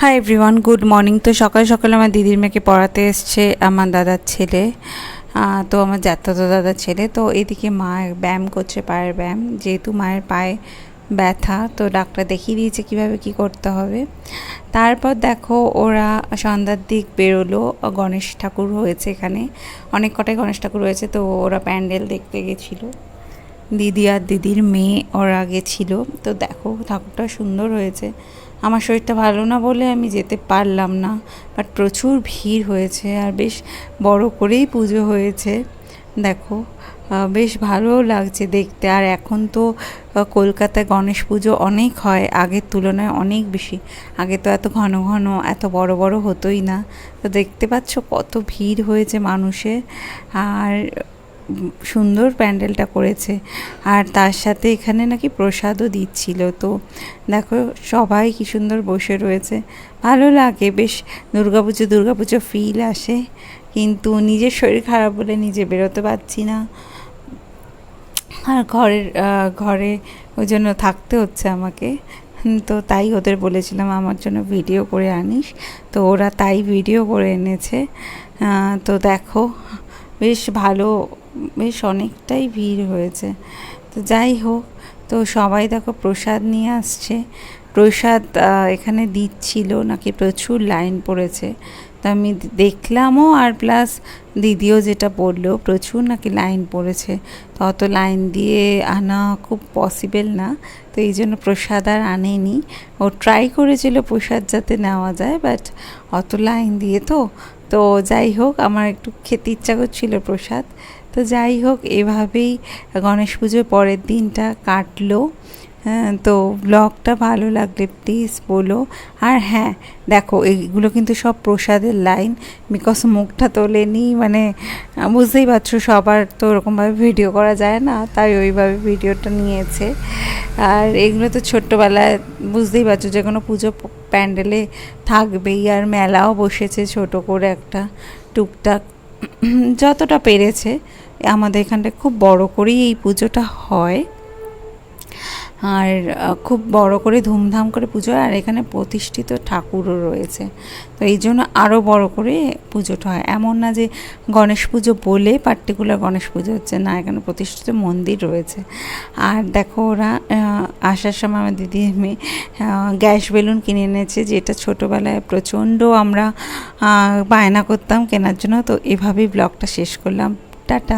Hi everyone, good morning. তো সকাল সকাল আমার দিদির মেয়েকে পড়াতে এসছে আমার দাদার ছেলে, তো আমার জ্যাঠাতো দাদার ছেলে। তো এদিকে মা ব্যায়াম করছে, পায়ের ব্যায়াম, যেহেতু মায়ের পায়ে ব্যথা, তো ডাক্তার দেখিয়ে দিয়েছে কীভাবে কী করতে হবে। তারপর দেখো ওরা সন্ধ্যার দিক বেরোলো। গণেশ ঠাকুর হয়েছে এখানে, অনেক কটাই গণেশ ঠাকুর হয়েছে, তো ওরা প্যান্ডেল দেখতে গেছিলো। দিদি আর দিদির মেয়ে ওরা গেছিলো। তো দেখো ঠাকুরটা সুন্দর হয়েছে। আমার শরীরটা ভালো না বলে আমি যেতে পারলাম না, বাট প্রচুর ভিড় হয়েছে আর বেশ বড় করেই পুজো হয়েছে। দেখো বেশ ভালোও লাগছে দেখতে। আর এখন তো কলকাতায় গণেশ পুজো অনেক হয়, আগের তুলনায় অনেক বেশি। আগে তো এত ঘন ঘন এত বড় বড় হতোই না। তো দেখতে পাচ্ছ কত ভিড় হয়েছে মানুষের, আর সুন্দর প্যান্ডেলটা করেছে। আর তার সাথে এখানে নাকি প্রসাদও দিচ্ছিল। তো দেখো সবাই কি সুন্দর বসে রয়েছে, ভালো লাগে বেশ। দুর্গাপুজো ফিল আসে, কিন্তু নিজের শরীর খারাপ বলে নিজে বেরোতে পারছি না, আর ঘরে ওই জন্য থাকতে হচ্ছে আমাকে। তো তাই ওদের বলেছিলাম আমার জন্য ভিডিও করে আনিস, তো ওরা তাই ভিডিও করে এনেছে। তো দেখো বেশ ভালো, বেশ অনেকটাই ভিড় হয়েছে। তো যাই হোক, তো সবাই দেখো প্রসাদ নিয়ে আসছে। প্রসাদ এখানে দিচ্ছিল নাকি প্রচুর লাইন পড়েছে, তো আমি দেখলামও, আর প্লাস দিদিও যেটা বললো প্রচুর নাকি লাইন পড়েছে। তো অত লাইন দিয়ে আনা খুব পসিবল না, তো এই জন্য প্রসাদ আর আনেনি। ও ট্রাই করেছিল প্রসাদ যাতে নেওয়া যায়, বাট অত লাইন দিয়ে তো যাই হোক, আমার একটু খেতে ইচ্ছা করছিল প্রসাদ। তো যাই হোক, এভাবেই গণেশ পুজোর পরের দিনটা কাটলো। হ্যাঁ, তো ব্লগটা ভালো লাগলে প্লিজ বলো। আর হ্যাঁ দেখো, এইগুলো কিন্তু সব প্রসাদের লাইন, বিকজ মুখটা তোলেনি, মানে বুঝতেই পারছো সবার তো ওরকমভাবে ভিডিও করা যায় না, তাই ওইভাবে ভিডিওটা নিয়েছে। আর এগুলো তো ছোট্টবেলায় বুঝতেই পারছো যে কোনো পুজো প্যান্ডেলে থাকবেই, আর মেলাও বসেছে ছোট করে একটা টুকটাক যতটা পেরেছে। আমাদের এখানটায় খুব বড় করেই এই পুজোটা হয়, আর খুব বড় করে ধুমধাম করে পুজো হয়। আর এখানে প্রতিষ্ঠিত ঠাকুরও রয়েছে, তো এই জন্য আরও বড় করে পুজোটা হয়। এমন না যে গণেশ পুজো বলে পার্টিকুলার গণেশ পুজো হচ্ছে না, এখানে প্রতিষ্ঠিত মন্দির রয়েছে। আর দেখো ওরা আসার সময় আমার দিদি মেয়ে গ্যাস বেলুন কিনে এনেছে, যেটা ছোটোবেলায় প্রচণ্ড আমরা বায়না করতাম কেনার জন্য। তো এভাবেই ব্লগটা শেষ করলাম, টাটা।